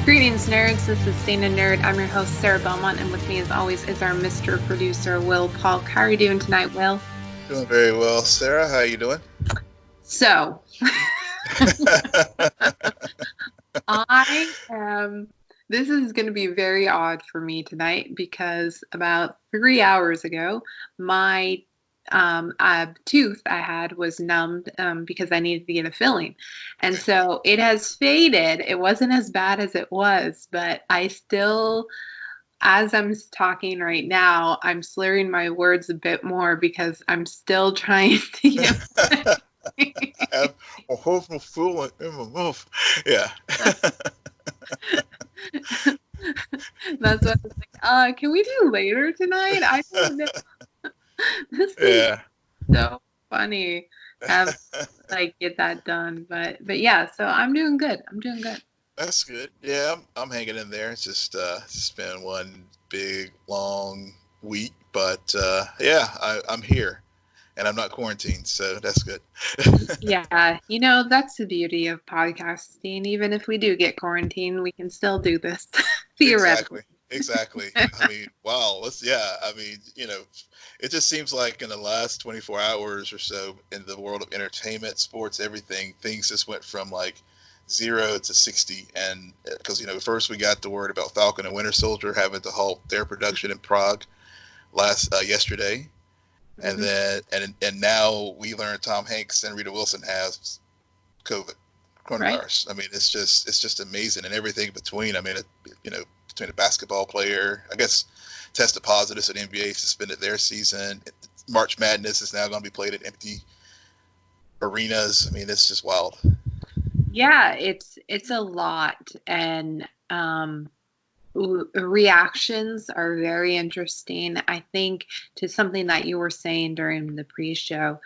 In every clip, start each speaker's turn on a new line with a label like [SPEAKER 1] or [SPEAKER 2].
[SPEAKER 1] Greetings, nerds. This is SNN Nerd. I'm your host, Sarah Belmont, and with me, as always, is our Mr. Producer, Will Polk. How are you doing tonight, Will?
[SPEAKER 2] Doing very well, Sarah. How are you doing?
[SPEAKER 1] So, this is going to be very odd for me tonight because about 3 hours ago, my tooth I had was numbed because I needed to get a filling. And so it has faded. It wasn't as bad as it was, but I still, as I'm talking right now, I'm slurring my words a bit more because I'm still trying to get
[SPEAKER 2] I have a horrible feeling in my mouth. Yeah.
[SPEAKER 1] That's what I was like, can we do later tonight? I don't know. This is so funny. Have get that done, but yeah. So I'm doing good.
[SPEAKER 2] That's good. Yeah, I'm hanging in there. It's just it's been one big long week, but I'm here, and I'm not quarantined, so that's good.
[SPEAKER 1] Yeah, that's the beauty of podcasting. Even if we do get quarantined, we can still do this theoretically.
[SPEAKER 2] Exactly. I mean, wow. It just seems like in the last 24 hours or so in the world of entertainment, sports, everything, things just went from like 0 to 60. And because, first we got the word about Falcon and Winter Solider having to halt their production in Prague yesterday. And then, and now we learned Tom Hanks and Rita Wilson has coronavirus. Right. I mean, it's just amazing, and everything between. I mean, between a basketball player, I guess, tested positive, so the NBA suspended their season. March Madness is now going to be played at empty arenas. I mean, it's just wild.
[SPEAKER 1] Yeah, it's a lot, and reactions are very interesting. I think to something that you were saying during the pre-show,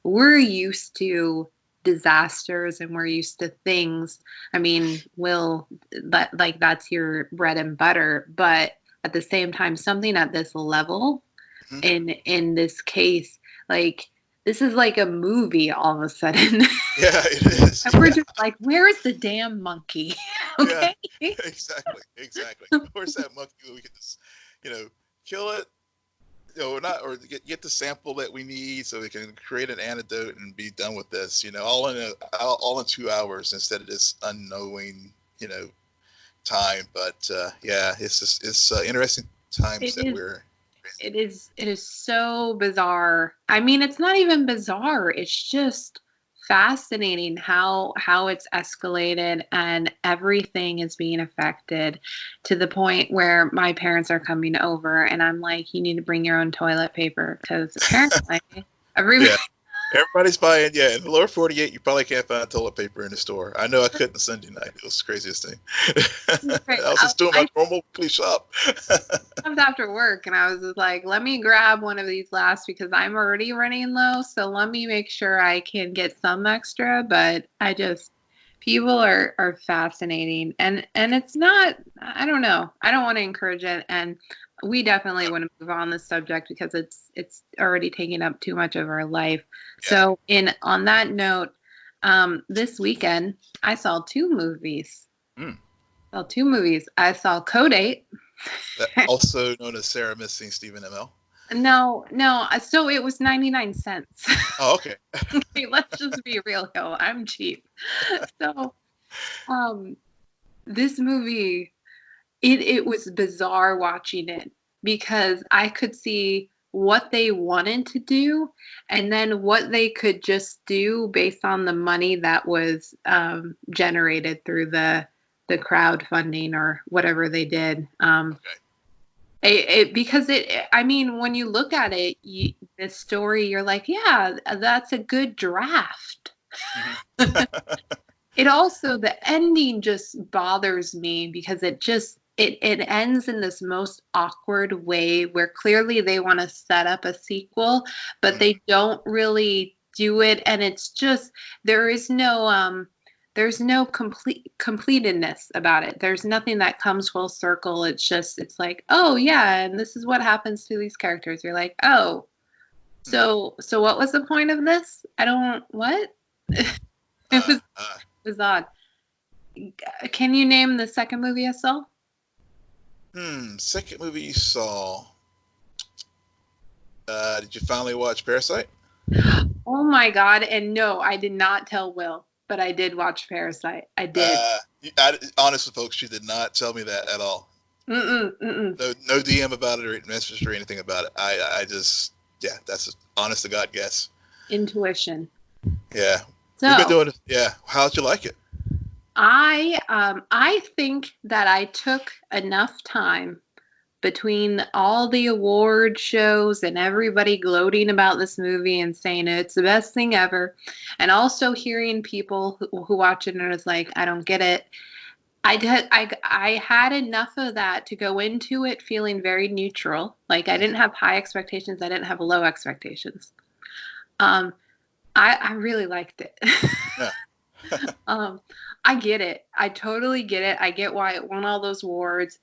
[SPEAKER 1] we're used to disasters and we're used to things. I mean, that's your bread and butter, but at the same time, something at this level, in this case, this is like a movie all of a sudden.
[SPEAKER 2] Yeah, it is.
[SPEAKER 1] And we're just like, where's the damn monkey? Okay.
[SPEAKER 2] Yeah, exactly. Where's that monkey? We can just, kill it. Or get the sample that we need so we can create an antidote and be done with this, all in 2 hours instead of this unknowing, time. But it's interesting times we're.
[SPEAKER 1] It is so bizarre. I mean, it's not even bizarre. It's just fascinating how it's escalated and everything is being affected to the point where my parents are coming over and I'm like, you need to bring your own toilet paper because apparently
[SPEAKER 2] everybody's buying. Yeah, in the lower 48, you probably can't find toilet paper in the store. I know I couldn't Sunday night. It was the craziest thing. I was just doing my normal weekly shop.
[SPEAKER 1] I was after work and I was just like, let me grab one of these last because I'm already running low. So let me make sure I can get some extra. But people are fascinating. And it's not, I don't know. I don't want to encourage it. And we definitely want to move on this subject because it's already taking up too much of our life. Yeah. So on that note, this weekend I saw 2 movies. I saw Code 8.
[SPEAKER 2] Also known as Sarah Missing Stephen ML.
[SPEAKER 1] No. So it was 99 cents.
[SPEAKER 2] Oh, okay.
[SPEAKER 1] Okay, let's just be real, yo. I'm cheap. So, this movie. It was bizarre watching it because I could see what they wanted to do and then what they could just do based on the money that was generated through the crowdfunding or whatever they did. Because when you look at it, this story, you're like, yeah, that's a good draft. It also, the ending just bothers me because it ends in this most awkward way where clearly they want to set up a sequel, but they don't really do it. And it's just, there's no completedness about it. There's nothing that comes full circle. It's like, oh yeah, and this is what happens to these characters. You're like, oh, so what was the point of this? What? It was odd. Can you name the second movie I saw?
[SPEAKER 2] Second movie you saw. Did you finally watch Parasite?
[SPEAKER 1] Oh my God. And no, I did not tell Will, but I did watch Parasite. I did.
[SPEAKER 2] Honestly, folks, she did not tell me that at all. No DM about it or message or anything about it. I just, yeah, that's an honest to God guess.
[SPEAKER 1] Intuition.
[SPEAKER 2] Yeah.
[SPEAKER 1] So,
[SPEAKER 2] we've been doing it. Yeah. How'd you like it?
[SPEAKER 1] I think that I took enough time between all the award shows and everybody gloating about this movie and saying it's the best thing ever, and also hearing people who watch it and is like, I don't get it. I had enough of that to go into it feeling very neutral. Like I didn't have high expectations. I didn't have low expectations. I really liked it.
[SPEAKER 2] Yeah.
[SPEAKER 1] I get it. I totally get it. I get why it won all those awards.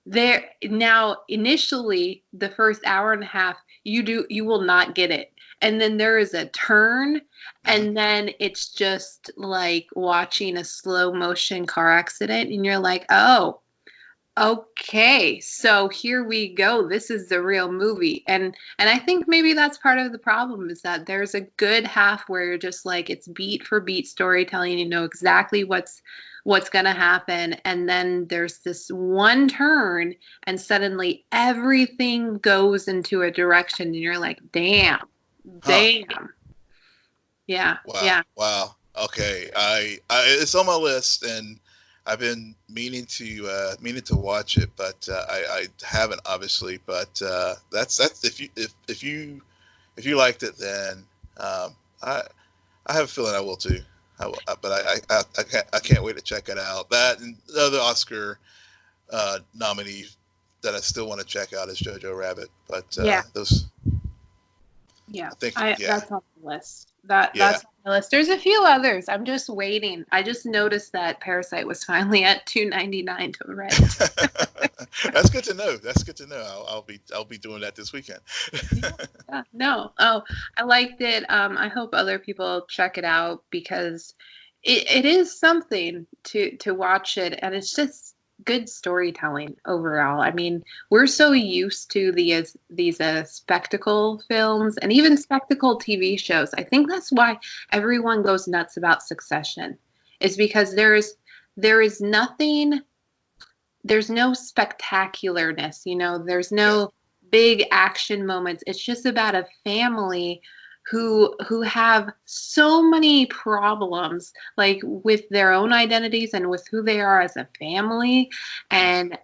[SPEAKER 1] There now, initially, the first hour and a half, you will not get it. And then there is a turn, and then it's just like watching a slow motion car accident, and you're like, oh, okay, so here we go. This is the real movie. And I think maybe that's part of the problem, is that there's a good half where you're just like, it's beat for beat storytelling, you know exactly what's going to happen, and then there's this one turn and suddenly everything goes into a direction and you're like, damn. Yeah.
[SPEAKER 2] Wow. Okay. I it's on my list, and I've been meaning to watch it, but I haven't, obviously. But that's if you liked it, then I have a feeling I will too. But I can't wait to check it out. That and the other Oscar nominee that I still want to check out is Jojo Rabbit. But those.
[SPEAKER 1] Yeah,
[SPEAKER 2] I think,
[SPEAKER 1] that's on the list. That's on the list. There's a few others. I'm just waiting. I just noticed that Parasite was finally at $2.99 to rent.
[SPEAKER 2] That's good to know. That's good to know. I'll be doing that this weekend.
[SPEAKER 1] No. Oh, I liked it. I hope other people check it out, because it is something to watch it, and it's just good storytelling overall. I mean, we're so used to these spectacle films and even spectacle TV shows. I think that's why everyone goes nuts about Succession, is because there is nothing, there's no spectacularness, you know, there's no big action moments. It's just about a family who have so many problems, like with their own identities and with who they are as a family, and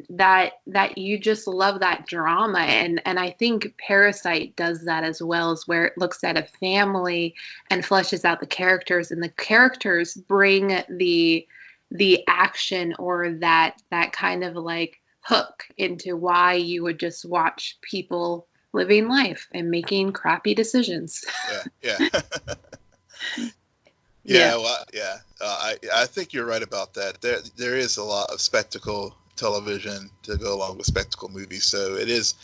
[SPEAKER 1] that you just love that drama. And I think Parasite does that as well, as where it looks at a family and fleshes out the characters, and the characters bring the action, or that kind of like hook into why you would just watch people living life and making crappy decisions.
[SPEAKER 2] I think you're right about that. There is a lot of spectacle television to go along with spectacle movies, so it is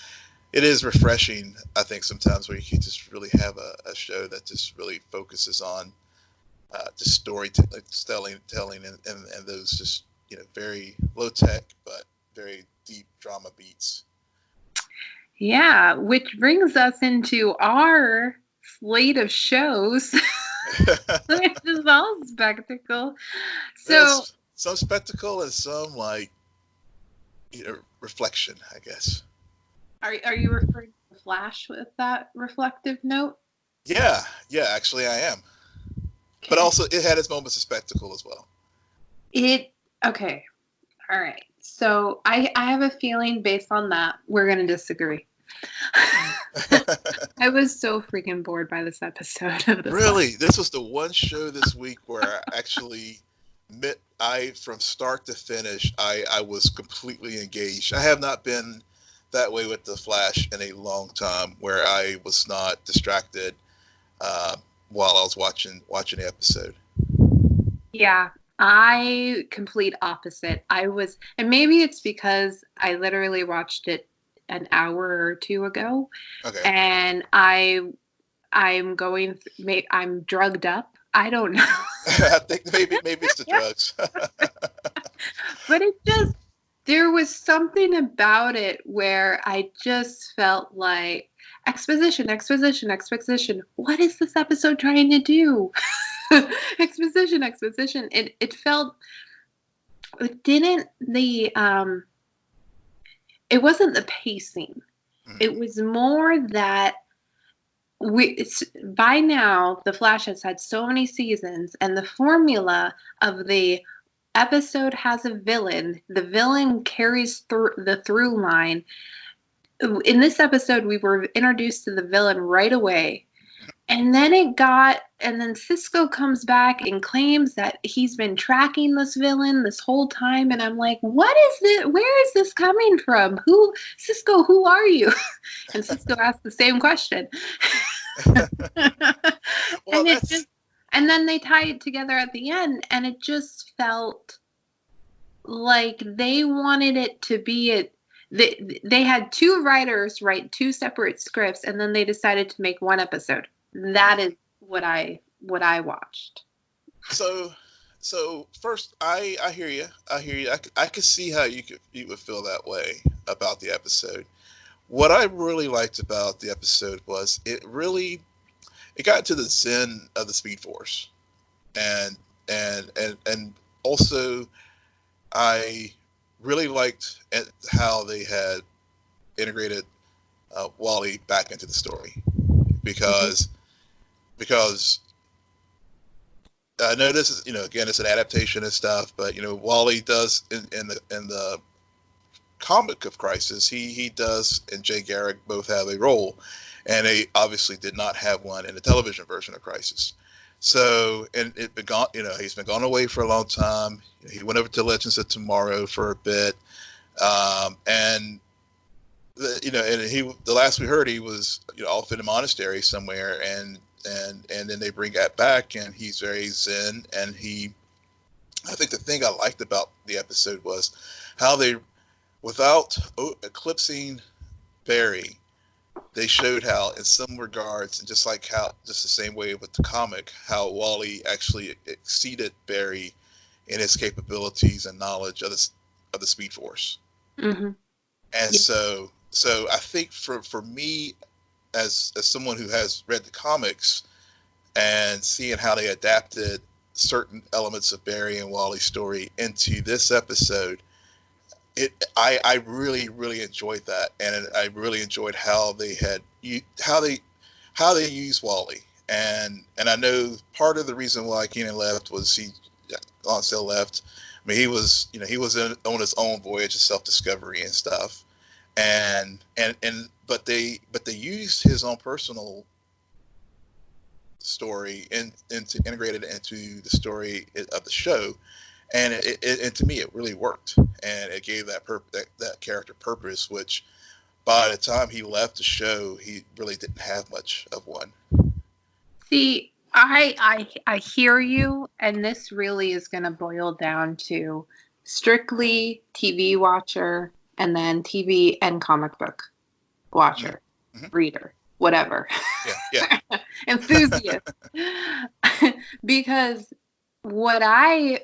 [SPEAKER 2] refreshing, I think, sometimes, where you can just really have a show that just really focuses on just storytelling and those just, you know, very low tech but very deep drama beats.
[SPEAKER 1] Yeah, which brings us into our slate of shows. Which is all spectacle. So
[SPEAKER 2] there's some spectacle and some, like, you know, reflection, I guess.
[SPEAKER 1] Are you referring to the Flash with that reflective note?
[SPEAKER 2] Yeah, actually I am. Okay. But also it had its moments of spectacle as well.
[SPEAKER 1] Okay. All right. So I have a feeling based on that we're going to disagree. I was so freaking bored by this episode of this.
[SPEAKER 2] Really? This was the one show this week where I actually from start to finish, I was completely engaged. I have not been that way with The Flash in a long time, where I was not distracted while I was watching the episode.
[SPEAKER 1] Yeah, I complete opposite. And maybe it's because I literally watched it an hour or two ago.
[SPEAKER 2] Okay.
[SPEAKER 1] And I'm drugged up I don't know.
[SPEAKER 2] I think maybe it's the drugs.
[SPEAKER 1] But there was something about it where I just felt like exposition. What is this episode trying to do? Exposition. It felt, it wasn't the pacing. It was more that by now the Flash has had so many seasons, and the formula of the episode has a villain. The villain carries through the through line. In this episode, we were introduced to the villain right away. And then Cisco comes back and claims that he's been tracking this villain this whole time. And I'm like, what is this? Where is this coming from? Cisco, who are you? And Cisco asked the same question. And then they tie it together at the end, and it just felt like they wanted it to be they had two writers write two separate scripts, and then they decided to make one episode. That is what I watched.
[SPEAKER 2] So first, I hear you. I could see how you would feel that way about the episode. What I really liked about the episode was it got to the zen of the Speed Force, and also I really liked how they had integrated Wally back into the story, because I know this is, again, it's an adaptation and stuff, but Wally does in the comic of Crisis, he does and Jay Garrick both have a role, and they obviously did not have one in the television version of Crisis. So, and he's been gone away for a long time. He went over to Legends of Tomorrow for a bit, and the last we heard, he was off in a monastery somewhere, and then they bring that back, and he's very zen. And I think the thing I liked about the episode was how they, without eclipsing Barry, they showed how, in some regards, and just the same way with the comic, how Wally actually exceeded Barry in his capabilities and knowledge of the Speed Force.
[SPEAKER 1] Mm-hmm.
[SPEAKER 2] And so I think for me, as someone who has read the comics and seeing how they adapted certain elements of Barry and Wally's story into this episode, I really, really enjoyed that, and I really enjoyed how they used Wally, and I know part of the reason why Keenan left was Lonsdale left. I mean, he was on his own voyage of self-discovery and stuff, but they used his own personal story and integrated it into the story of the show. And and to me, it really worked, and it gave that character purpose, which by the time he left the show, he really didn't have much of one.
[SPEAKER 1] See, I hear you, and this really is going to boil down to strictly TV watcher, and then TV and comic book watcher, reader, whatever.
[SPEAKER 2] Yeah.
[SPEAKER 1] Enthusiast. Because what I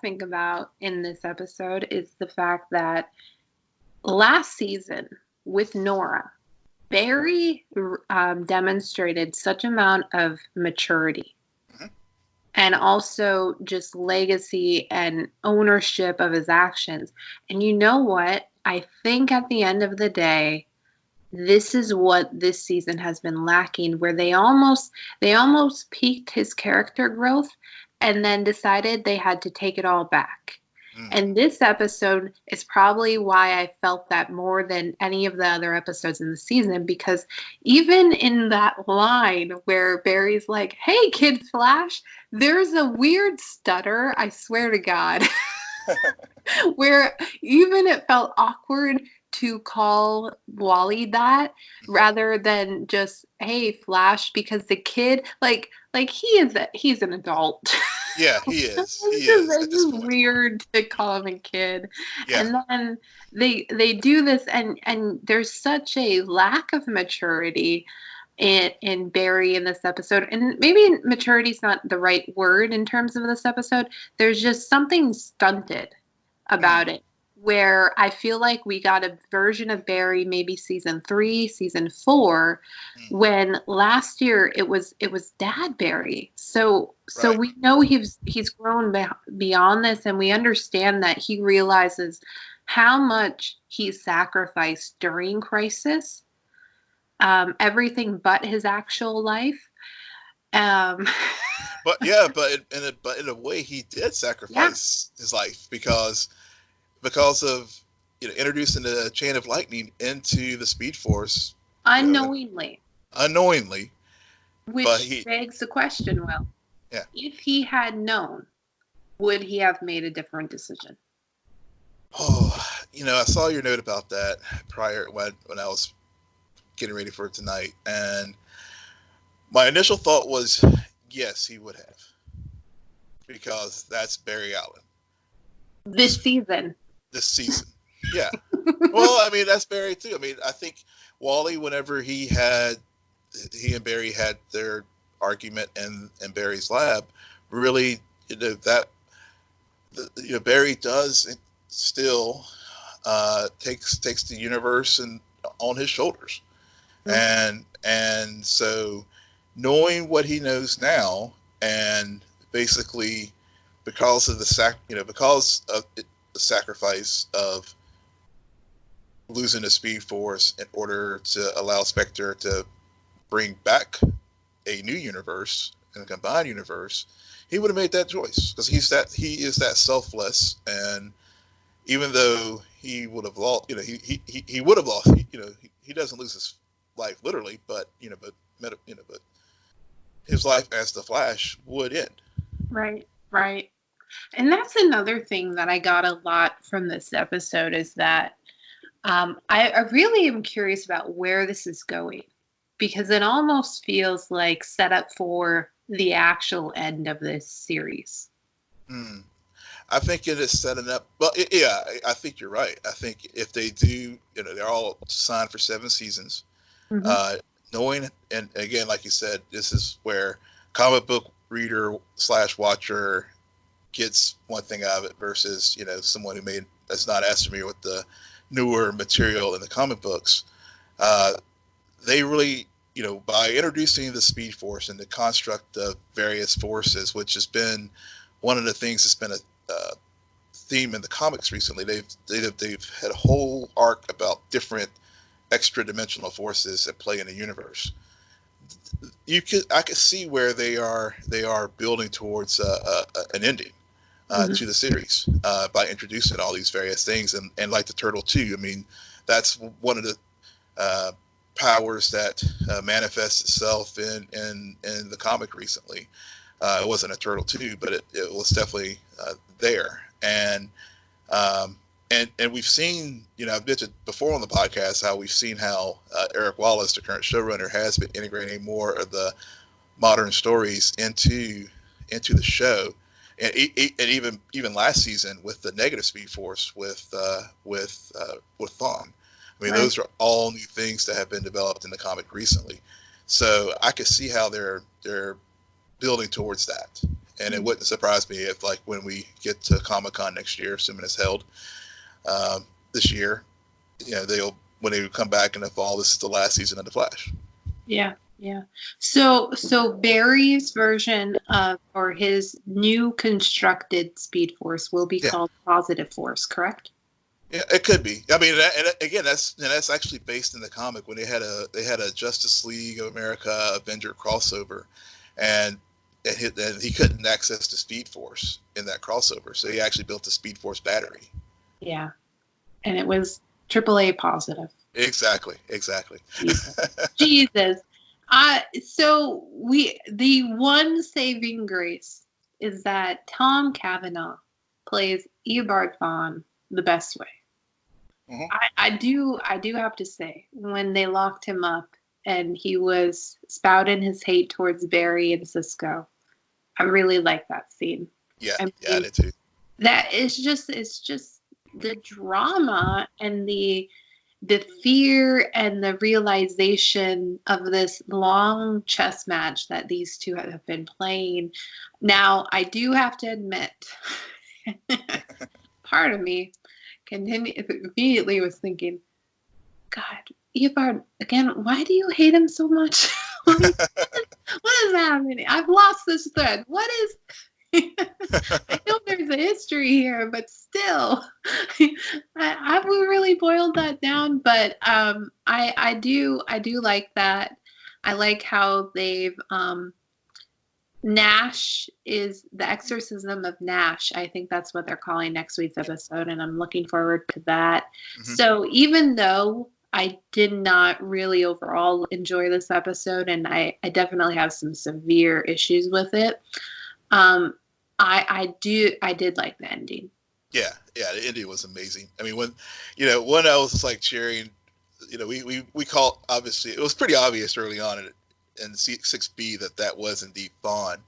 [SPEAKER 1] think about in this episode is the fact that last season with Nora, Barry demonstrated such amount of maturity, and also just legacy and ownership of his actions. And you know what? I think at the end of the day, this is what this season has been lacking, where they almost peaked his character growth and then decided they had to take it all back. And this episode is probably why I felt that more than any of the other episodes in the season, because even in that line where Barry's like, "Hey, Kid Flash," there's a weird stutter, I swear to God, where even it felt awkward to call Wally that rather than just, "Hey, Flash," because the kid, like he's an adult.
[SPEAKER 2] Yeah, he is.
[SPEAKER 1] It's weird to call him a kid. Yeah. And then they do this, and there's such a lack of maturity in Barry in this episode, and maybe maturity is not the right word in terms of this episode. There's just something stunted about it, where I feel like we got a version of Barry, maybe season 3, season 4, when last year it was Dad Barry. So
[SPEAKER 2] Right.
[SPEAKER 1] we know he's grown beyond this, and we understand that he realizes how much he sacrificed during Crisis. Everything but his actual life.
[SPEAKER 2] But in a way, he did sacrifice his life because of introducing the chain of lightning into the Speed Force
[SPEAKER 1] unknowingly. Which begs the question: Will, if he had known, would he have made a different decision?
[SPEAKER 2] Oh, I saw your note about that prior when I was getting ready for tonight, and my initial thought was yes, he would have, because that's Barry Allen
[SPEAKER 1] this season,
[SPEAKER 2] yeah. Well, I mean, that's Barry too. I mean, I think Wally, whenever he and Barry had their argument in Barry's lab, really Barry does still takes the universe and on his shoulders. And so knowing what he knows now, and basically because of the sacrifice of losing the Speed Force in order to allow Spectre to bring back a new universe and a combined universe, he would have made that choice, because he is that selfless. And even though he would have lost, he would have lost, he doesn't lose his life literally, but his life as the Flash would end.
[SPEAKER 1] Right. And that's another thing that I got a lot from this episode, is that I really am curious about where this is going, because it almost feels like set up for the actual end of this series.
[SPEAKER 2] I think it is setting up. Well, I think you're right. I think if they do, they're all signed for 7 seasons. Knowing, and again, like you said, this is where comic book reader / watcher gets one thing out of it versus someone that's not as familiar with the newer material in the comic books. They really, by introducing the Speed Force and the construct of various forces, which has been one of the things that's been a theme in the comics recently. They've had a whole arc about different extra dimensional forces that play in the universe. I could see where they are building towards an ending to the series by introducing all these various things, and like the Turtle 2. I mean, that's one of the powers that manifests itself in the comic recently. It wasn't a Turtle 2, but it was definitely there. And we've seen, I've mentioned before on the podcast how we've seen how Eric Wallace, the current showrunner, has been integrating more of the modern stories into the show, and even last season with the Negative Speed Force with Thawne. I mean, those are all new things that have been developed in the comic recently. So I could see how they're building towards that. And it wouldn't surprise me if, like, when we get to Comic-Con next year, assuming it's held this year, when they come back in the fall, this is the last season of The Flash.
[SPEAKER 1] Yeah. So Barry's version of, or his new constructed Speed Force will be called Positive Force, correct?
[SPEAKER 2] Yeah, it could be. I mean, and again, that's actually based in the comic when they had a Justice League of America Avenger crossover, and he couldn't access the Speed Force in that crossover, so he actually built a Speed Force battery. Yeah,
[SPEAKER 1] and it was AAA positive.
[SPEAKER 2] Exactly.
[SPEAKER 1] Jesus. So the one saving grace is that Tom Cavanaugh plays Eobard Thawne the best way. Mm-hmm. I do have to say, when they locked him up and he was spouting his hate towards Barry and Cisco, I really like that scene.
[SPEAKER 2] Yeah, I did too.
[SPEAKER 1] That it's just the drama and the the fear and the realization of this long chess match that these two have been playing. Now, I do have to admit, part of me immediately was thinking, God, Eobard, again, why do you hate him so much? what is happening? I've lost this thread. What is... I know there's a history here, but still, I really boiled that down. But I do like that. I like how they've Nash is the exorcism of Nash. I think that's what they're calling next week's episode, and I'm looking forward to that. Mm-hmm. So even though I did not really overall enjoy this episode, and I definitely have some severe issues with it. I did like the ending.
[SPEAKER 2] Yeah, the ending was amazing. I mean, when I was like cheering, we call, obviously it was pretty obvious early on in 6B that was indeed Vaughn,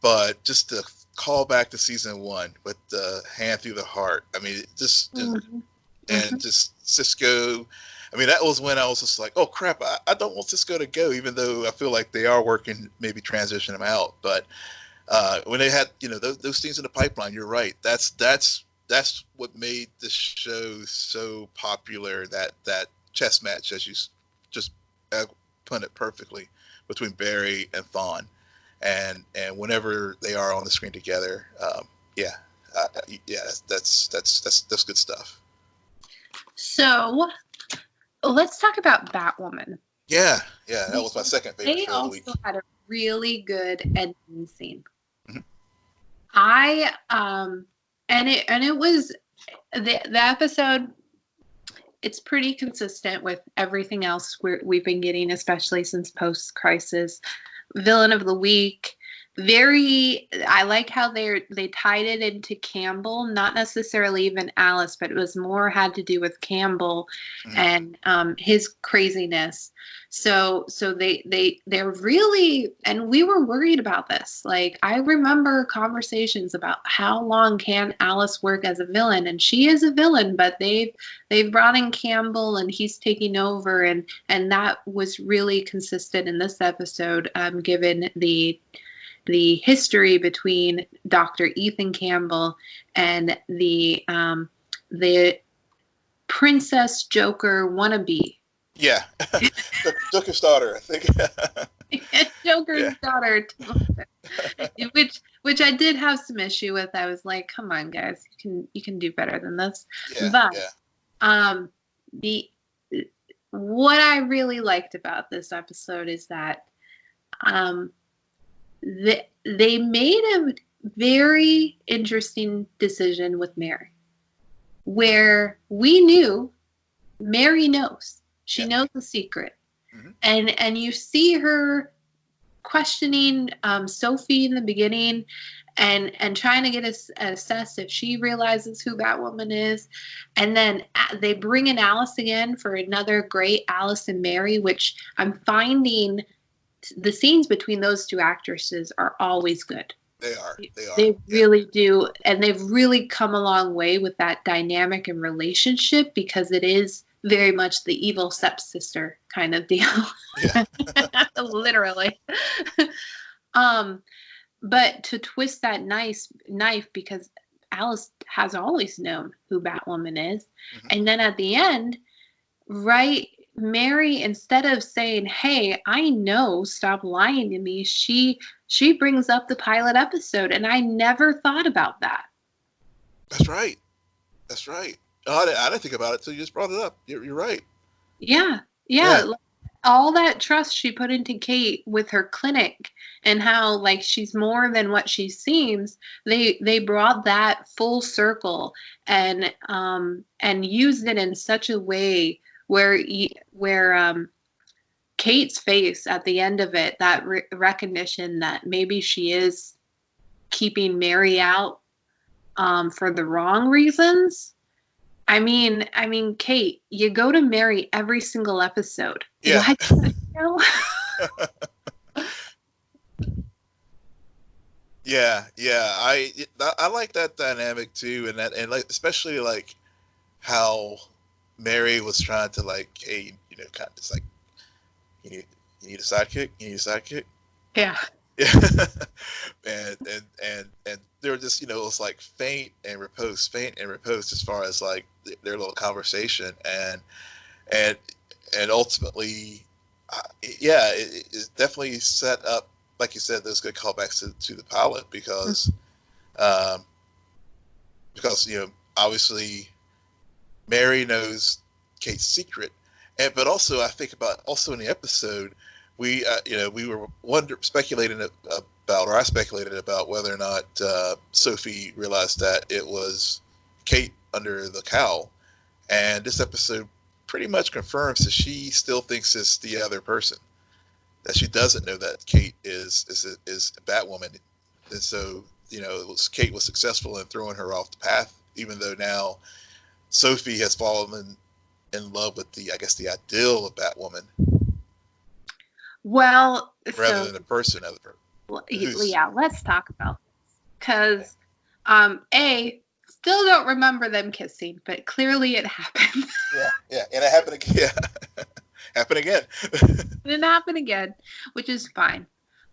[SPEAKER 2] but just to call back to season 1 with the hand through the heart. I mean, just Cisco. I mean, that was when I was just like, oh crap, I don't want Cisco to go, even though I feel like they are working, maybe transition him out. But when they had, those things in the pipeline, you're right. That's what made this show so popular. That chess match, as you just put it perfectly, between Barry and Thawne, and whenever they are on the screen together, that's good stuff.
[SPEAKER 1] So let's talk about Batwoman.
[SPEAKER 2] Yeah, that was my second favorite show of the week.
[SPEAKER 1] They also had a really good ending scene.
[SPEAKER 2] Mm-hmm.
[SPEAKER 1] It was the episode. It's pretty consistent with everything else we've been getting, especially since post-crisis. Villain of the week. I like how they tied it into Campbell, not necessarily even Alice, but it was more had to do with Campbell and his craziness. So they're really, and we were worried about this. Like, I remember conversations about how long can Alice work as a villain, and she is a villain, but they've brought in Campbell and he's taking over, and that was really consistent in this episode, given the history between Dr. Ethan Campbell and the Princess Joker wannabe.
[SPEAKER 2] Yeah, Joker's daughter, I think.
[SPEAKER 1] Joker's daughter, which I did have some issue with. I was like, come on, guys, you can do better than this. What I really liked about this episode is that they made a very interesting decision with Mary, where we knew Mary knows. She knows the secret. Mm-hmm. And you see her questioning Sophie in the beginning and trying to get assess if she realizes who Batwoman is. And then they bring in Alice again for another great Alice and Mary, which I'm finding the scenes between those two actresses are always good.
[SPEAKER 2] They are.
[SPEAKER 1] They really do. And they've really come a long way with that dynamic and relationship, because it is very much the evil stepsister kind of deal. Yeah. Literally. But to twist that knife, because Alice has always known who Batwoman is. Mm-hmm. And then at the end, right, Mary, instead of saying, hey, I know, stop lying to me, she brings up the pilot episode, and I never thought about that.
[SPEAKER 2] That's right. Oh, I didn't think about it until you just brought it up. You're right.
[SPEAKER 1] Yeah. All that trust she put into Kate with her clinic, and how, like, she's more than what she seems. They brought that full circle and used it in such a way where Kate's face at the end of it, that recognition that maybe she is keeping Mary out for the wrong reasons. I mean, Kate, you go to Mary every single episode.
[SPEAKER 2] Yeah. Yeah. I like that dynamic too, and like especially like how Mary was trying to like, hey, you know, kind of just like, you need a sidekick, you need a sidekick.
[SPEAKER 1] Yeah.
[SPEAKER 2] Yeah. and they were just, you know, it was like faint and repose as far as like their little conversation, and ultimately, yeah, it definitely set up, like you said, those good callbacks to the pilot because you know, obviously Mary knows Kate's secret, but also I think about also in the episode we you know, we were speculating about, or I speculated about whether or not Sophie realized that it was Kate under the cowl, and this episode pretty much confirms that she still thinks it's the other person, that she doesn't know that Kate is Batwoman, and so, you know, Kate was successful in throwing her off the path, even though now Sophie has fallen in love with the ideal of Batwoman.
[SPEAKER 1] Well,
[SPEAKER 2] rather than a person of her.
[SPEAKER 1] Yeah, let's talk about this. Because, still don't remember them kissing, but clearly it happened.
[SPEAKER 2] Yeah, and it happened again. Yeah. Happened again.
[SPEAKER 1] It didn't happen again, which is fine.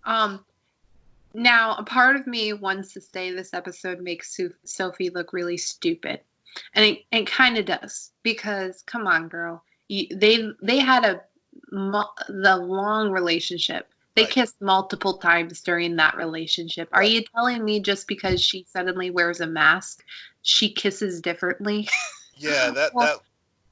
[SPEAKER 1] Now, a part of me wants to say this episode makes Sophie look really stupid. And it kind of does. Because, come on, girl. They had the long relationship. They kissed multiple times during that relationship. Are you telling me just because she suddenly wears a mask, she kisses differently?
[SPEAKER 2] Yeah,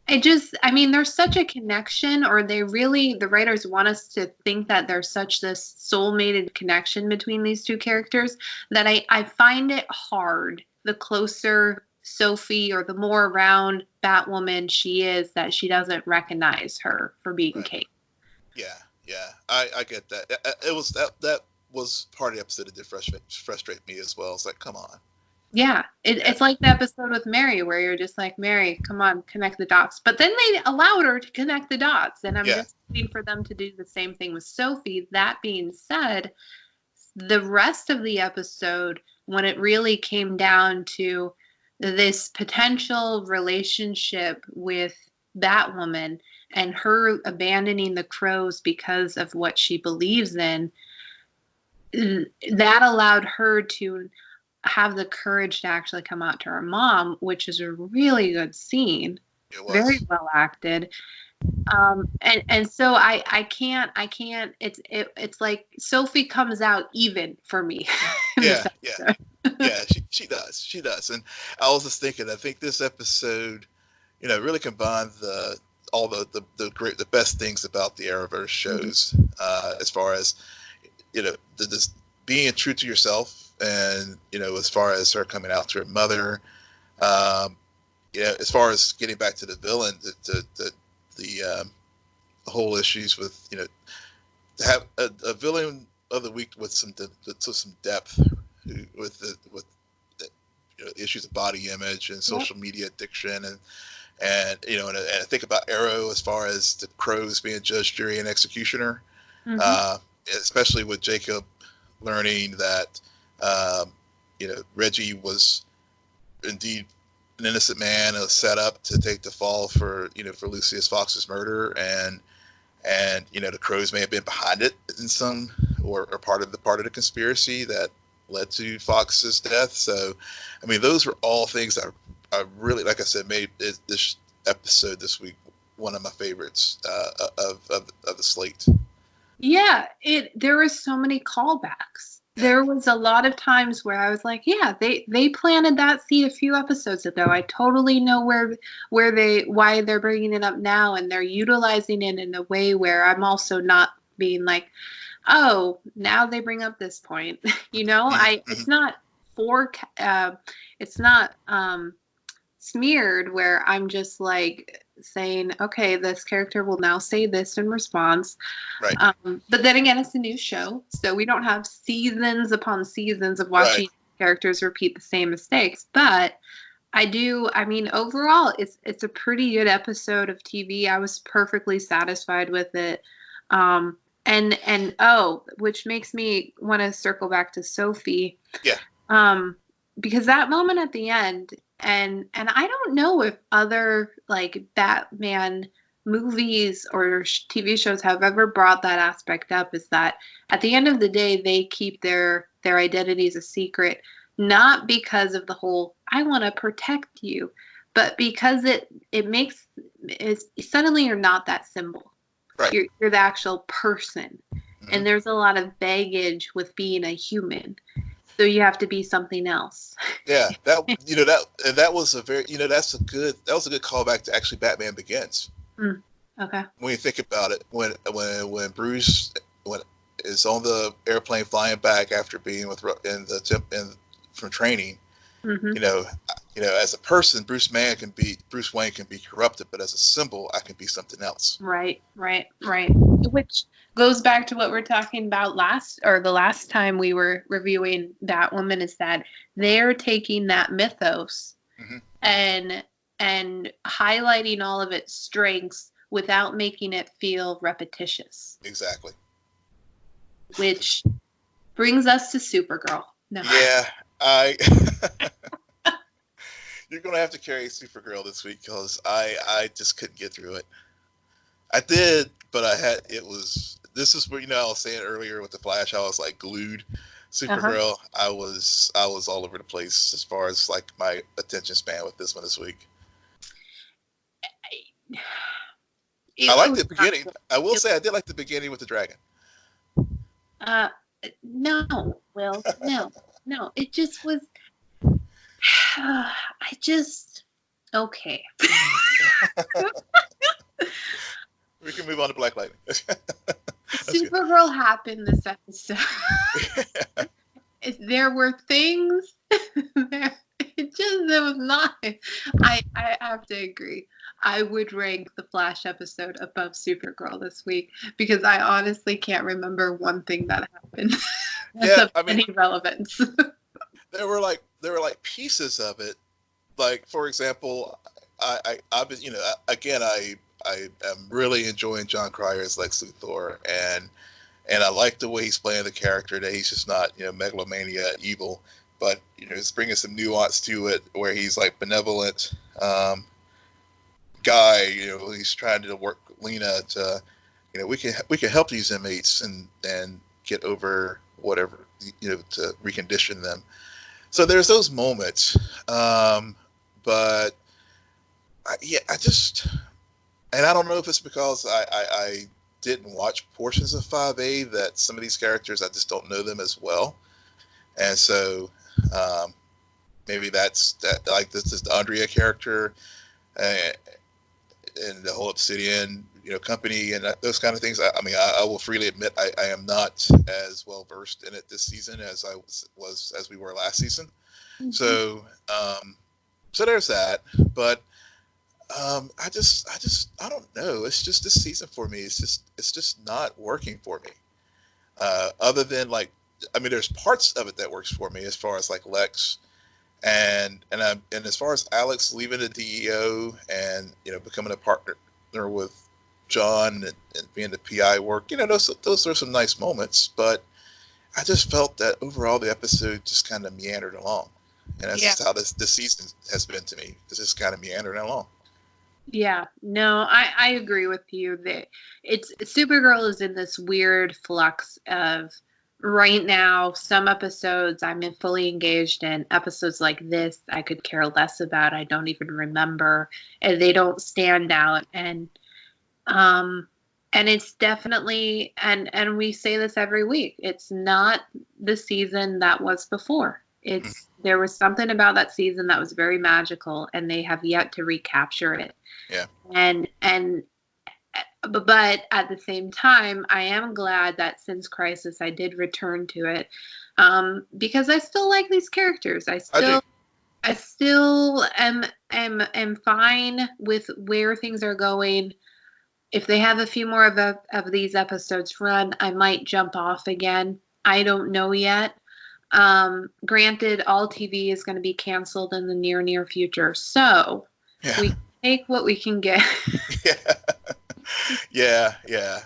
[SPEAKER 1] there's such a connection, or the writers want us to think that there's such this soulmated connection between these two characters that I find it hard, the closer Sophie or the more around Batwoman she is, that she doesn't recognize her for being Kate.
[SPEAKER 2] Yeah, I get that. It was that was part of the episode that did frustrate me as well. It's like, come on.
[SPEAKER 1] Yeah, it's like the episode with Mary where you're just like, Mary, come on, connect the dots. But then they allowed her to connect the dots, and I'm just waiting for them to do the same thing with Sophie. That being said, the rest of the episode, when it really came down to this potential relationship with Batwoman and her abandoning the crows because of what she believes in, that allowed her to have the courage to actually come out to her mom, which is a really good scene. Very well acted. And so I can't, it's like Sophie comes out even for me.
[SPEAKER 2] Yeah. She does. And I was just thinking, I think this episode, you know, really combined all the best things about the Arrowverse shows, as far as, you know, this being true to yourself, and, you know, as far as her coming out to her mother, you know, as far as getting back to the villain, the whole issues with, you know, to have a villain of the week with some depth, with you know, issues of body image and social media addiction, and you know, and I think about Arrow as far as the crows being judge, jury, and executioner, especially with Jacob learning that, you know, Reggie was indeed an innocent man, a setup to take the fall for, you know, for Lucius Fox's murder, and you know, the crows may have been behind it in some, or part of the conspiracy that led to Fox's death. So, I mean, those were all things that I really, like I said, made this episode this week one of my favorites of the slate. Yeah,
[SPEAKER 1] there were so many callbacks. There was a lot of times where I was like, yeah, they planted that seed a few episodes ago. I totally know why they're bringing it up now, and they're utilizing it in a way where I'm also not being like, oh, now they bring up this point. You know, it's not smeared where I'm just like saying, okay, this character will now say this in response.
[SPEAKER 2] Right.
[SPEAKER 1] But then again, it's a new show, so we don't have seasons upon seasons of watching characters repeat the same mistakes. But I mean, overall, it's a pretty good episode of TV. I was perfectly satisfied with it. Which makes me want to circle back to Sophie.
[SPEAKER 2] Yeah.
[SPEAKER 1] Because that moment at the end, And I don't know if other like Batman movies or TV shows have ever brought that aspect up, is that at the end of the day they keep their identities a secret, not because of the whole I want to protect you, but because it makes is suddenly you're not that symbol.
[SPEAKER 2] Right.
[SPEAKER 1] You're the actual person.
[SPEAKER 2] Mm-hmm.
[SPEAKER 1] And there's a lot of baggage with being a human. So you have to be something else.
[SPEAKER 2] Yeah, that was a very that was a good callback to actually Batman Begins.
[SPEAKER 1] Okay.
[SPEAKER 2] When you think about it, when Bruce is on the airplane flying back after being from training, as a person, Bruce Wayne can be corrupted, but as a symbol, I can be something else.
[SPEAKER 1] Right. Which goes back to what we're talking about the last time we were reviewing Batwoman, is that they're taking that mythos and highlighting all of its strengths without making it feel repetitious.
[SPEAKER 2] Exactly.
[SPEAKER 1] Which brings us to Supergirl. No.
[SPEAKER 2] Yeah, you're going to have to carry Supergirl this week because I just couldn't get through it. I did, but this is where, I was saying earlier with the Flash, I was like glued. Supergirl, I was all over the place as far as like my attention span with this one this week. I liked the beginning. I will say I did like the beginning with the dragon.
[SPEAKER 1] No, Will, no. It just was. Okay.
[SPEAKER 2] We can move on to Black Lightning.
[SPEAKER 1] Supergirl happened this episode. There were things there. It was not. I have to agree. I would rank the Flash episode above Supergirl this week because I honestly can't remember one ththing that happened. Any relevance.
[SPEAKER 2] There were like pieces of it. Like, for example, I am really enjoying John Cryer's Lex Luthor, and I like the way he's playing the character, that he's just not, megalomania evil, but, it's bringing some nuance to it where he's like benevolent guy, he's trying to work Lena to, we can help these inmates and get over whatever, to recondition them. So there's those moments. But I just, and I don't know if it's because I didn't watch portions of 5A, that some of these characters, I just don't know them as well. And so maybe that's that, like this is the Andrea character and the whole Obsidian, company and those kind of things. I will freely admit I am not as well versed in it this season as I was as we were last season. Mm-hmm. So there's that, but I don't know. It's just this season for me. It's just not working for me. Other than there's parts of it that works for me as far as like Lex, and as far as Alex leaving the DEO and becoming a partner with John and being the PI work. Those are some nice moments, but I just felt that overall the episode just kind of meandered along. And that's just how this season has been to me. It's just kind of meandering along.
[SPEAKER 1] Yeah, no, I agree with you that Supergirl is in this weird flux of right now. Some episodes I'm fully engaged in. Episodes like this I could care less about. I don't even remember, and they don't stand out. And it's definitely and we say this every week. It's not the season that was before. There was something about that season that was very magical, and they have yet to recapture it.
[SPEAKER 2] Yeah.
[SPEAKER 1] But at the same time, I am glad that since Crisis, I did return to it, because I still like these characters. I still am fine with where things are going. If they have a few more of these episodes run, I might jump off again. I don't know yet. Granted, all TV is going to be canceled in the near future, so we take what we can get.
[SPEAKER 2] Yeah.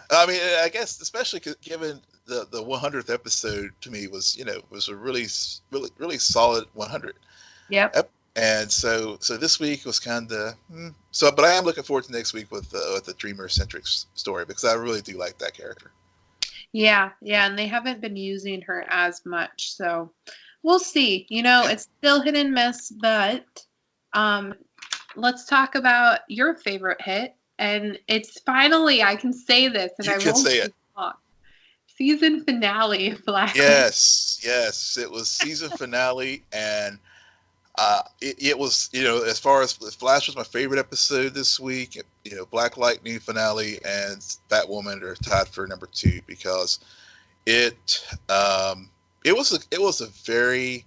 [SPEAKER 2] I guess especially given the 100th episode to me was a really solid 100.
[SPEAKER 1] Yep.
[SPEAKER 2] And so this week was kind of but I am looking forward to next week with the Dreamer centric story, because I really do like that character.
[SPEAKER 1] Yeah, and they haven't been using her as much, so we'll see. It's still hit and miss, but let's talk about your favorite hit, and it's finally, I can say this, and
[SPEAKER 2] You
[SPEAKER 1] I
[SPEAKER 2] can
[SPEAKER 1] won't
[SPEAKER 2] say it.
[SPEAKER 1] talk. Season finale of Black.
[SPEAKER 2] Yes, it was season finale, and it was, as far as Flash was my favorite episode this week. Black Lightning finale and Batwoman are tied for number 2, because it was a very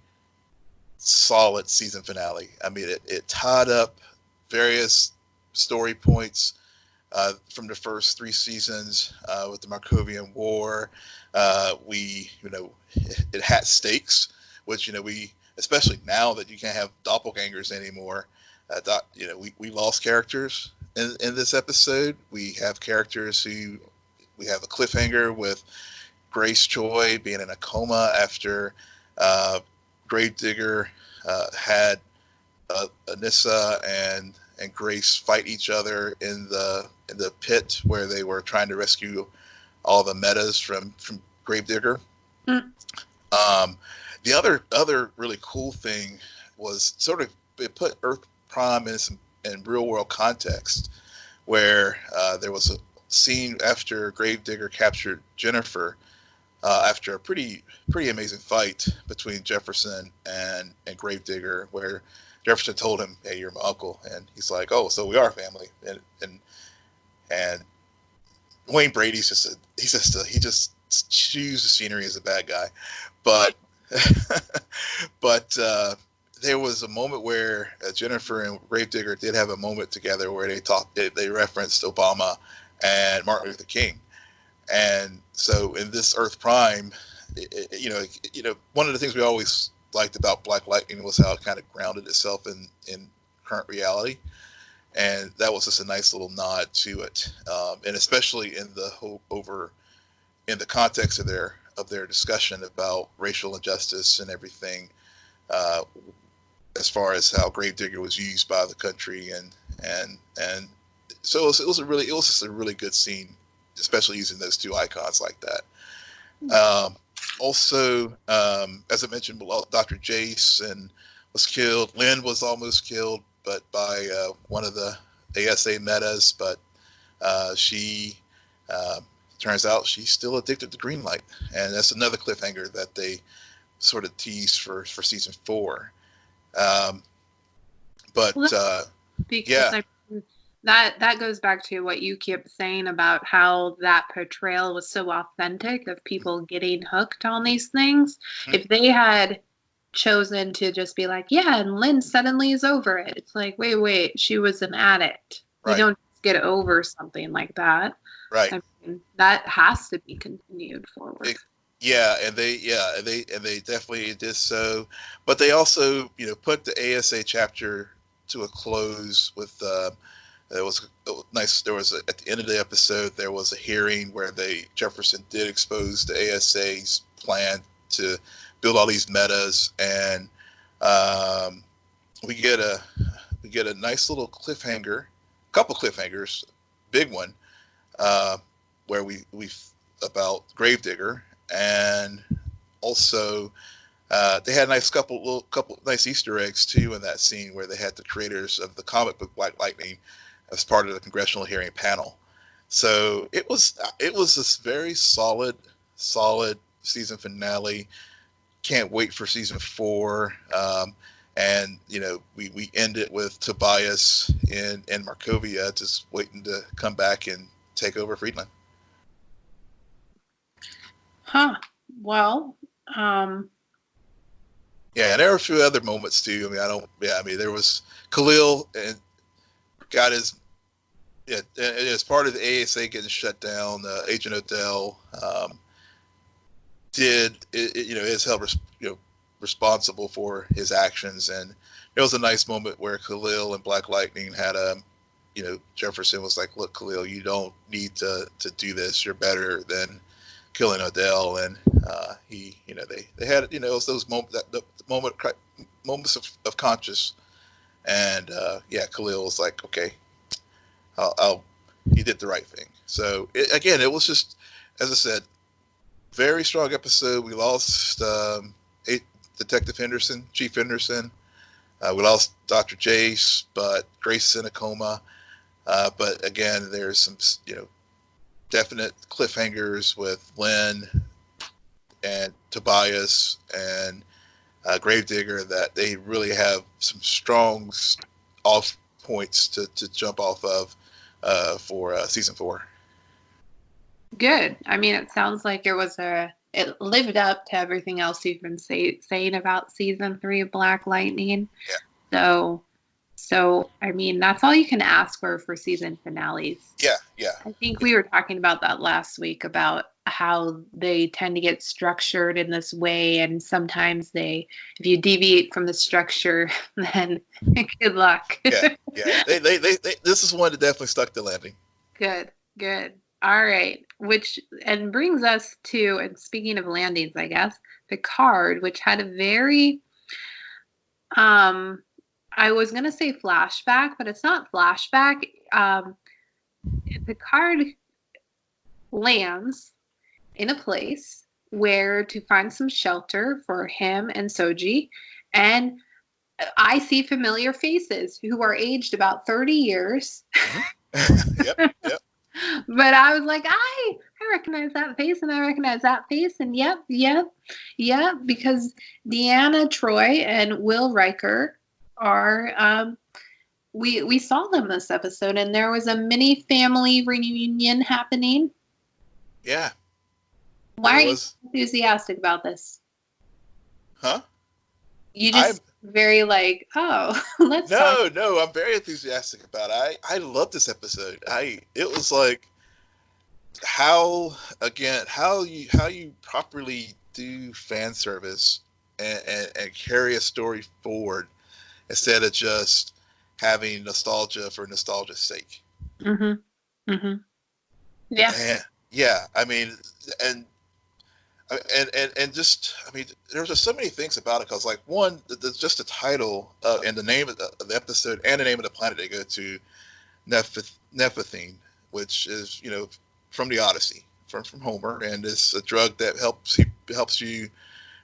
[SPEAKER 2] solid season finale. I mean, it tied up various story points from the first 3 seasons with the Markovian War. It had stakes, which we, especially now that you can't have doppelgangers anymore. We lost characters in this episode. We have characters who, we have a cliffhanger with Grace Troi being in a coma after Gravedigger had Anissa and Grace fight each other in the pit where they were trying to rescue all the metas from Gravedigger. The other really cool thing was it put Earth Prime in real world context, where there was a scene after Gravedigger captured Jennifer after a pretty amazing fight between Jefferson and Gravedigger, where Jefferson told him, "Hey, you're my uncle," and he's like, "Oh, so we are family." And Wayne Brady's he just chews the scenery as a bad guy, but there was a moment where Jennifer and Gravedigger did have a moment together where they referenced Obama and Martin Luther King. And so in this Earth Prime, one of the things we always liked about Black Lightning was how it kind of grounded itself in current reality, and that was just a nice little nod to it, and especially in the context of their discussion about racial injustice and everything, as far as how Gravedigger was used by the country, and so it was just a really good scene, especially using those 2 icons like that. Also, as I mentioned, Dr. Jason was killed. Lynn was almost killed, but by one of the ASA metas, but she turns out she's still addicted to green light, and that's another cliffhanger that they sort of teased for season 4.
[SPEAKER 1] That goes back to what you keep saying about how that portrayal was so authentic of people getting hooked on these things. Mm-hmm. If they had chosen to just be like, yeah, and Lynn suddenly is over it, it's like, wait, she was an addict. Right. You don't get over something like that.
[SPEAKER 2] Right.
[SPEAKER 1] I mean, that has to be continued forward.
[SPEAKER 2] They definitely did so, but they also, put the ASA chapter to a close with there was at the end of the episode, there was a hearing where Jefferson did expose the ASA's plan to build all these metas, and we get a nice little cliffhanger, couple cliffhangers, big one, where we about Gravedigger, and also they had a couple nice Easter eggs too in that scene where they had the creators of the comic book Black Lightning as part of the congressional hearing panel. So it was this very solid season finale. Can't wait for season 4. And we end it with Tobias in Markovia just waiting to come back and take over Friedland.
[SPEAKER 1] Well,
[SPEAKER 2] yeah, and there were a few other moments too. There was Khalil and got his, as part of the ASA getting shut down, Agent Odell is held responsible for his actions, and there was a nice moment where Khalil and Black Lightning had Jefferson was like, "Look, Khalil, you don't need to do this. You're better than killing Odell," and they had those moments, moments of conscious And Khalil was like, okay, he did the right thing. So it was just, as I said, very strong episode. We lost Detective Henderson, Chief Henderson. We lost Dr. Jace, but Grace in a coma. But again, there's some, definite cliffhangers with Lynn and Tobias and Gravedigger that they really have some strong off points to jump off of for season 4.
[SPEAKER 1] Good. I mean, it sounds like it lived up to everything else you've been saying about season 3 of Black Lightning.
[SPEAKER 2] Yeah.
[SPEAKER 1] So I mean, that's all you can ask for season finales.
[SPEAKER 2] Yeah.
[SPEAKER 1] I think we were talking about that last week, about how they tend to get structured in this way, and sometimes if you deviate from the structure, then good luck.
[SPEAKER 2] Yeah. They this is one that definitely stuck the landing.
[SPEAKER 1] Good. All right. And brings us to, and speaking of landings, I guess, Picard, which had a very, I was going to say flashback, but it's not flashback. Picard lands in a place where to find some shelter for him and Soji, and I see familiar faces who are aged about 30 years.
[SPEAKER 2] Yep.
[SPEAKER 1] But I was like, I recognize that face, and I recognize that face, and yep, because Deanna, Troi, and Will Riker are, we saw them this episode, and there was a mini family reunion happening.
[SPEAKER 2] Yeah.
[SPEAKER 1] Why are you enthusiastic about this?
[SPEAKER 2] Huh?
[SPEAKER 1] You just very like, let's talk.
[SPEAKER 2] No, I'm very enthusiastic about it. I love this episode. It was like how you properly do fan service and carry a story forward instead of just having nostalgia for nostalgia's sake.
[SPEAKER 1] Yeah.
[SPEAKER 2] Yeah. I mean, and just, I mean, there's just so many things about it. Cause like one, just the title and the name of the episode and the name of the planet they go to, Nepenthe, which is, from the Odyssey, from Homer, and it's a drug that helps you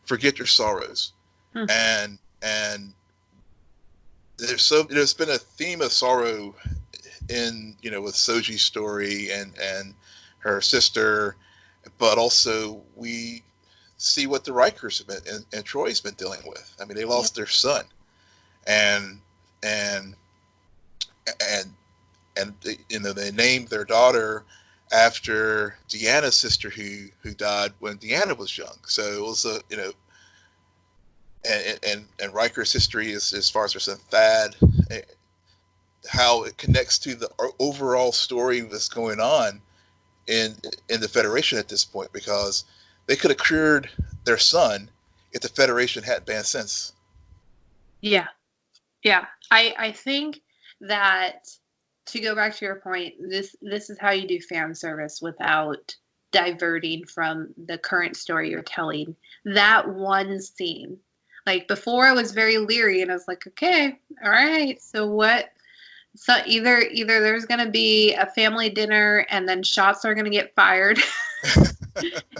[SPEAKER 2] forget your sorrows. And there's been a theme of sorrow in, with Soji's story and her sister. But also, we see what the Rikers have been and Troy's been dealing with. I mean, they lost their son, and they named their daughter after Deanna's sister who died when Deanna was young. So it was and Riker's history is as far as their son Thad, how it connects to the overall story that's going on in the Federation at this point, because they could have cured their son if the Federation hadn't banned sense. Yeah.
[SPEAKER 1] I think that, to go back to your point, this is how you do fan service without diverting from the current story you're telling. That one scene, like before, I was very leery, and I was like, okay, all right, so what? So either there's going to be a family dinner and then shots are going to get fired.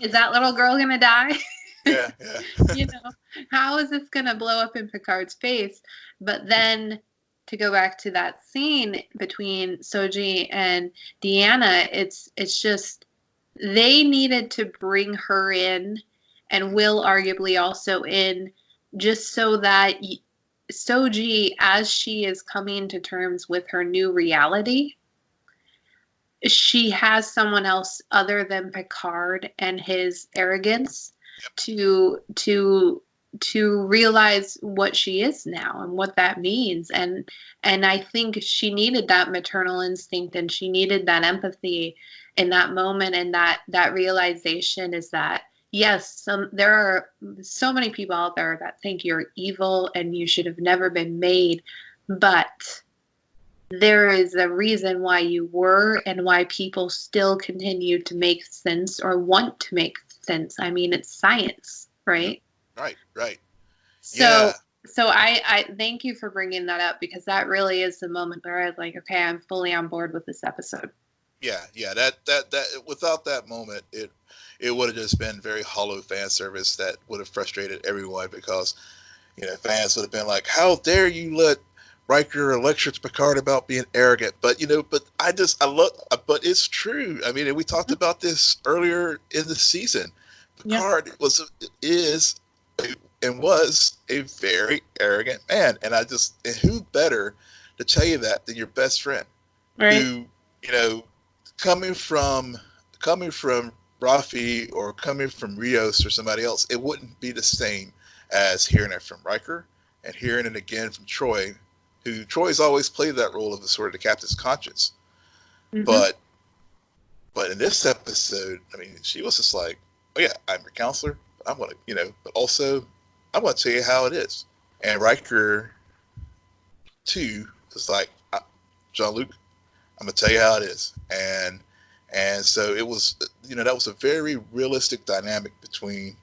[SPEAKER 1] Is that little girl going to die?
[SPEAKER 2] Yeah.
[SPEAKER 1] How is this going to blow up in Picard's face? But then to go back to that scene between Soji and Deanna, it's just they needed to bring her in, and Will arguably also in, just so that Soji, as she is coming to terms with her new reality, she has someone else other than Picard and his arrogance to realize what she is now and what that means. And I think she needed that maternal instinct, and she needed that empathy in that moment. And that realization is that, yes, there are so many people out there that think you're evil and you should have never been made, but there is a reason why you were, and why people still continue to make sense or want to make sense. I mean, it's science, right?
[SPEAKER 2] Right.
[SPEAKER 1] So I thank you for bringing that up, because that really is the moment where I was like, okay, I'm fully on board with this episode.
[SPEAKER 2] Yeah. That without that moment, it would have just been very hollow fan service that would have frustrated everyone, because fans would have been like, how dare you let Riker lecture Picard about being arrogant? But but but it's true. I mean, and we talked about this earlier in the season. Picard was a very arrogant man, and who better to tell you that than your best friend,
[SPEAKER 1] right?
[SPEAKER 2] Who coming from Rafi or coming from Rios or somebody else, it wouldn't be the same as hearing it from Riker and hearing it again from Troi, who Troy's always played that role of the sort of the captain's conscience. Mm-hmm. But in this episode, I mean, she was just like, oh yeah, I'm your counselor. I'm going to, but also I'm going to tell you how it is. And Riker, too, was like, Jean-Luc, I'm going to tell you how it is. And so it was, that was a very realistic dynamic between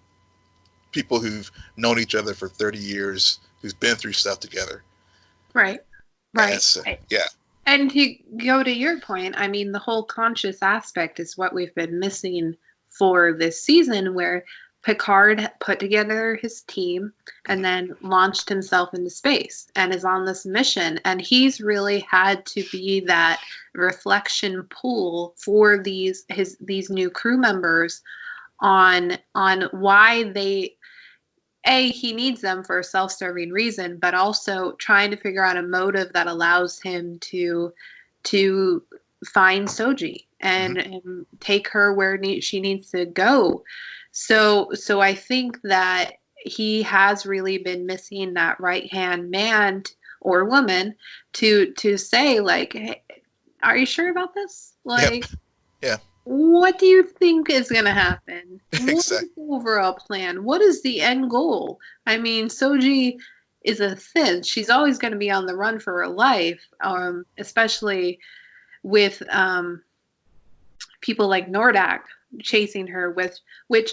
[SPEAKER 2] people who've known each other for 30 years, who's been through stuff together.
[SPEAKER 1] Right.
[SPEAKER 2] So, yeah.
[SPEAKER 1] And to go to your point, I mean, the whole conscious aspect is what we've been missing for this season, where Picard put together his team and then launched himself into space and is on this mission. And he's really had to be that reflection pool for these new crew members on why he needs them for a self-serving reason, but also trying to figure out a motive that allows him to find Soji and take her where she needs to go. So I think that he has really been missing that right-hand man or woman to say, like, hey, are you sure about this? Like,
[SPEAKER 2] yeah.
[SPEAKER 1] What do you think is going to happen?
[SPEAKER 2] Exactly.
[SPEAKER 1] What is the overall plan? What is the end goal? I mean, Soji is a Sith. She's always going to be on the run for her life, especially with people like Nordak chasing her, which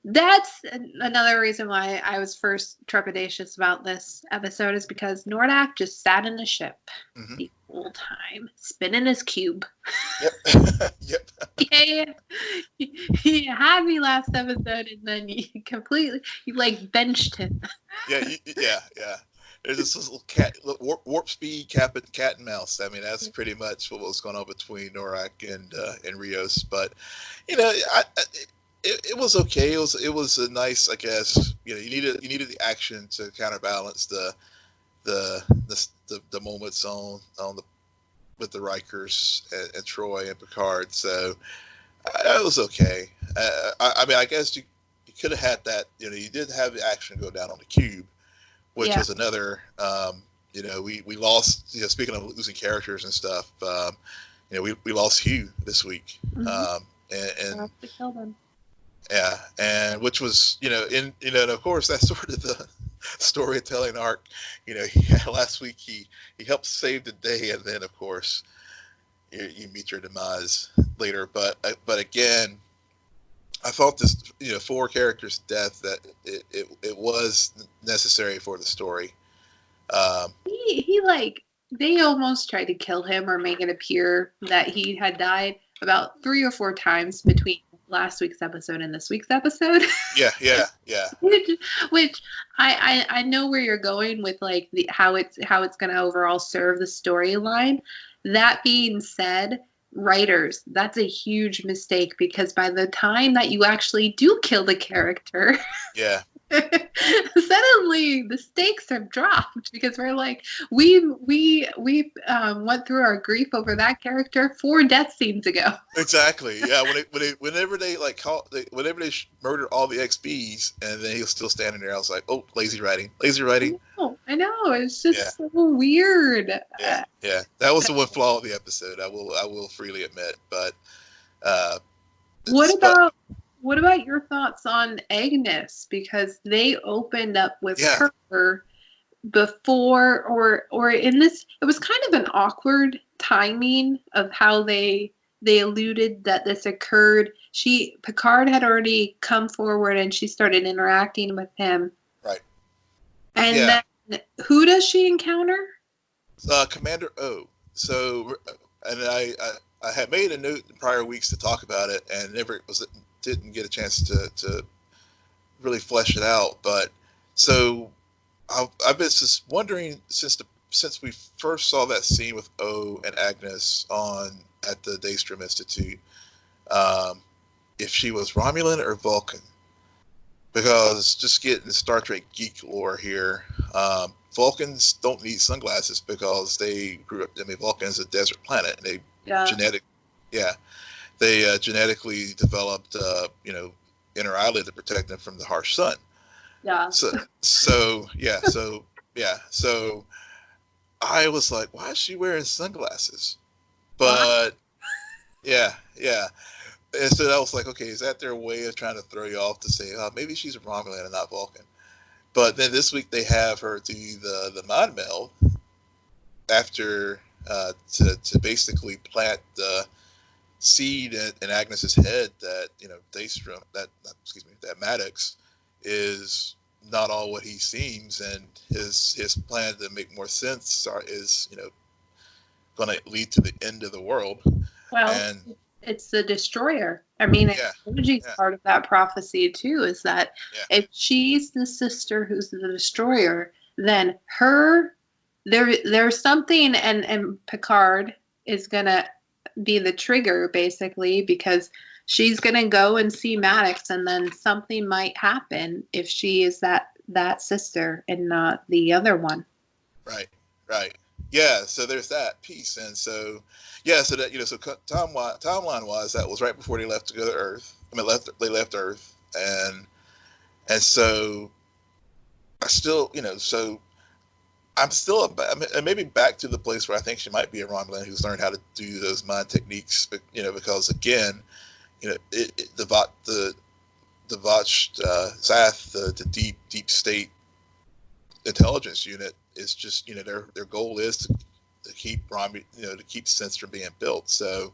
[SPEAKER 1] that's another reason why I was first trepidatious about this episode, is because Nordak just sat in the ship the whole time, spinning his cube.
[SPEAKER 2] Yep. Yep.
[SPEAKER 1] Yeah. He had me last episode, and then you like benched him.
[SPEAKER 2] Yeah. There's this little warp speed cat and mouse. I mean, that's pretty much what was going on between Norak and Rios. But it was okay. It was a nice, I guess. You needed the action to counterbalance the moments with the Rikers and Troi and Picard. So it was okay. I mean, I guess you could have had that. You did have the action go down on the cube, which was another. We lost. Speaking of losing characters and stuff, we lost Hugh this week, and
[SPEAKER 1] have to kill them.
[SPEAKER 2] Yeah, and which was and of course that's sort of the storytelling arc. Last week he helped save the day, and then of course you meet your demise later. But again, I thought this 4 characters' death, that it was necessary for the story.
[SPEAKER 1] They almost tried to kill him or make it appear that he had died about 3 or 4 times between last week's episode and this week's episode.
[SPEAKER 2] Yeah.
[SPEAKER 1] which I know where you're going with, like, how it's going to overall serve the storyline. That being said, writers, that's a huge mistake, because by the time that you actually do kill the character, suddenly the stakes have dropped, because we're like, we went through our grief over that character 4 death scenes ago.
[SPEAKER 2] Exactly. Yeah. Whenever they murder all the XBs, and then he was still standing there, I was like, oh, lazy writing.
[SPEAKER 1] I know. It's just so weird.
[SPEAKER 2] Yeah. That was the one flaw of the episode. I will freely admit. But
[SPEAKER 1] what about your thoughts on Agnes? Because they opened up with her before, or in this, it was kind of an awkward timing of how they alluded that this occurred. Picard had already come forward, and she started interacting with him.
[SPEAKER 2] Right.
[SPEAKER 1] And then who does she encounter?
[SPEAKER 2] Commander O. So, and I had made a note in prior weeks to talk about it, and didn't get a chance to really flesh it out. But so I've been just wondering since we first saw that scene with O and Agnes at the Daystrom Institute, if she was Romulan or Vulcan. Because just getting Star Trek geek lore here, Vulcans don't need sunglasses because they grew up. I mean, Vulcan's a desert planet. And they genetically developed, inner eyelid to protect them from the harsh sun.
[SPEAKER 1] Yeah.
[SPEAKER 2] So I was like, why is she wearing sunglasses? But yeah. And so I was like, okay, is that their way of trying to throw you off to say, oh, maybe she's a Romulan and not Vulcan? But then this week they have her do the mind meld after to basically plant the seed in Agnes's head that Daystrom, that Maddox is not all what he seems, and his plan to make more sense is going to lead to the end of the world.
[SPEAKER 1] Well, it's the destroyer. I mean, Energy's part of that prophecy too, is that if she's the sister who's the destroyer, then there's something, and Picard is gonna be the trigger basically, because she's gonna go and see Maddox, and then something might happen if she is that sister and not the other one. Right.
[SPEAKER 2] Yeah, so there's that piece, and so so that so timeline wise, that was right before they left to go to Earth. I mean, they left Earth, and so I still so I'm still maybe back to the place where I think she might be a Romulan who's learned how to do those mind techniques, but because again, the Vought Zath, the deep state intelligence unit is just their goal is to keep to keep sense from being built. So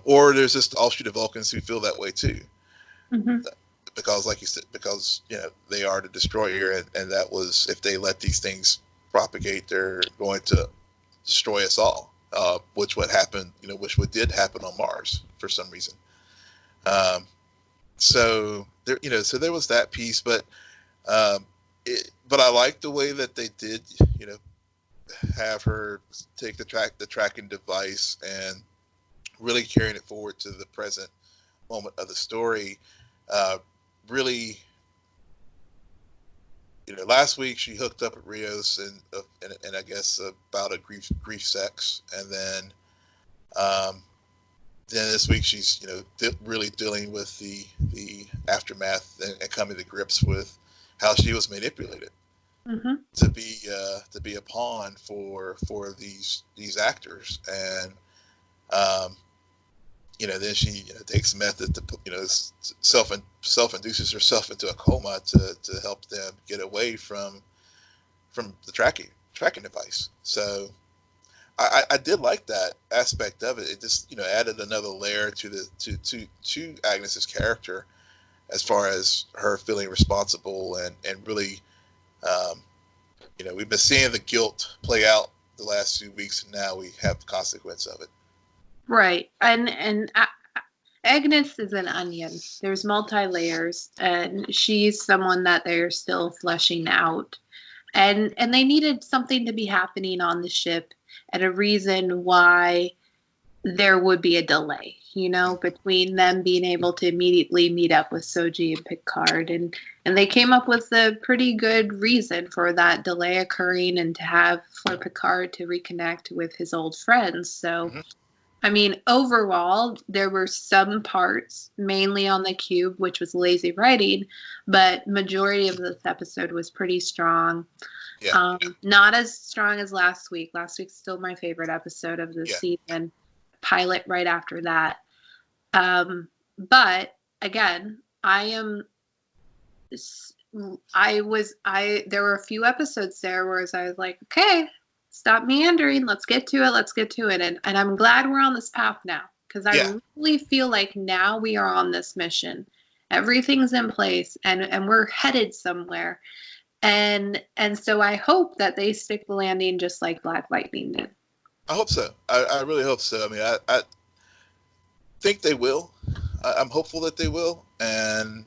[SPEAKER 2] or there's just offshoot of Vulcans who feel that way too, because like you said, because they are the destroyer, and that was, if they let these things propagate, they're going to destroy us all, which what happened what did happen on Mars for some reason. So there so there was that piece, but I like the way that they did, have her take the tracking device and really carrying it forward to the present moment of the story. Really, last week she hooked up at Rios and I guess about a grief sex, and then this week she's really dealing with the aftermath and coming to grips with how she was manipulated to be a pawn for these actors, and then she takes method to self-induces herself into a coma to help them get away from the tracking device. So I did like that aspect of it. It just added another layer to Agnes's character, as far as her feeling responsible and really, we've been seeing the guilt play out the last few weeks, and now we have the consequence of it.
[SPEAKER 1] Right, and Agnes is an onion. There's multi-layers, and she's someone that they're still fleshing out, and they needed something to be happening on the ship, and a reason why there would be a delay, between them being able to immediately meet up with Soji and Picard. And they came up with a pretty good reason for that delay occurring, and for Picard to reconnect with his old friends. So, I mean, overall, there were some parts, mainly on the cube, which was lazy writing, but majority of this episode was pretty strong. Not as strong as last week. Last week's still my favorite episode of the season. Pilot right after that. But again, there were a few episodes there where I was like, okay, stop meandering. Let's get to it. And I'm glad we're on this path now, because I really feel like now we are on this mission. Everything's in place, and we're headed somewhere. And so I hope that they stick the landing just like Black Lightning did.
[SPEAKER 2] I hope so. I really hope so. I mean, I think they will. I'm hopeful that they will. And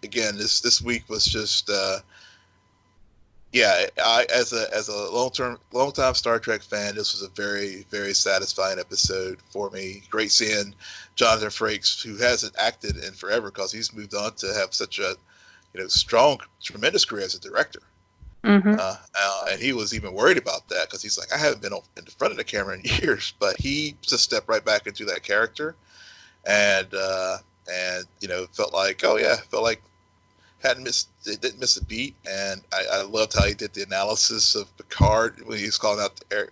[SPEAKER 2] again, this week was just I as a long time Star Trek fan, this was a very, very satisfying episode for me. Great seeing Jonathan Frakes, who hasn't acted in forever because he's moved on to have such a strong, tremendous career as a director.
[SPEAKER 1] Mm-hmm.
[SPEAKER 2] And he was even worried about that because he's like, I haven't been in front of the camera in years, but he just stepped right back into that character, and felt like didn't miss a beat. And I loved how he did the analysis of Picard when he was calling out the air.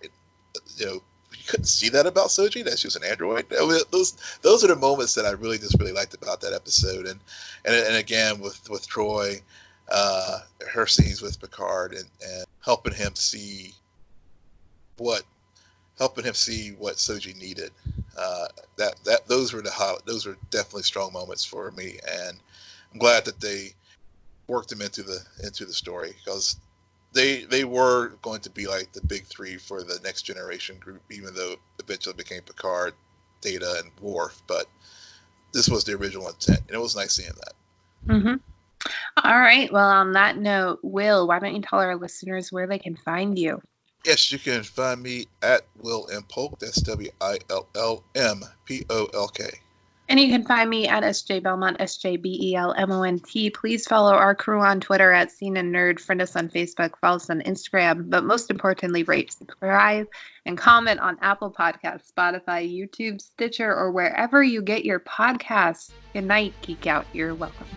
[SPEAKER 2] You couldn't see that about Soji, that she was an android. I mean, those are the moments that I really liked about that episode. And again with Troi, her scenes with Picard and helping him see what Soji needed. Those were definitely strong moments for me, and I'm glad that they worked them into the story, because they were going to be like the big three for the next generation group, even though eventually became Picard, Data, and Worf. But this was the original intent, and it was nice seeing that.
[SPEAKER 1] Mm-hmm. All right. Well, on that note, Will, why don't you tell our listeners where they can find you?
[SPEAKER 2] Yes, you can find me at Will M. Polk. That's WILLMPOLK.
[SPEAKER 1] And you can find me at SJ Belmont, SJBELMONT. Please follow our crew on Twitter at SNN Nerd. Friend us on Facebook, follow us on Instagram. But most importantly, rate, subscribe, and comment on Apple Podcasts, Spotify, YouTube, Stitcher, or wherever you get your podcasts. Good night, Geek Out. You're welcome.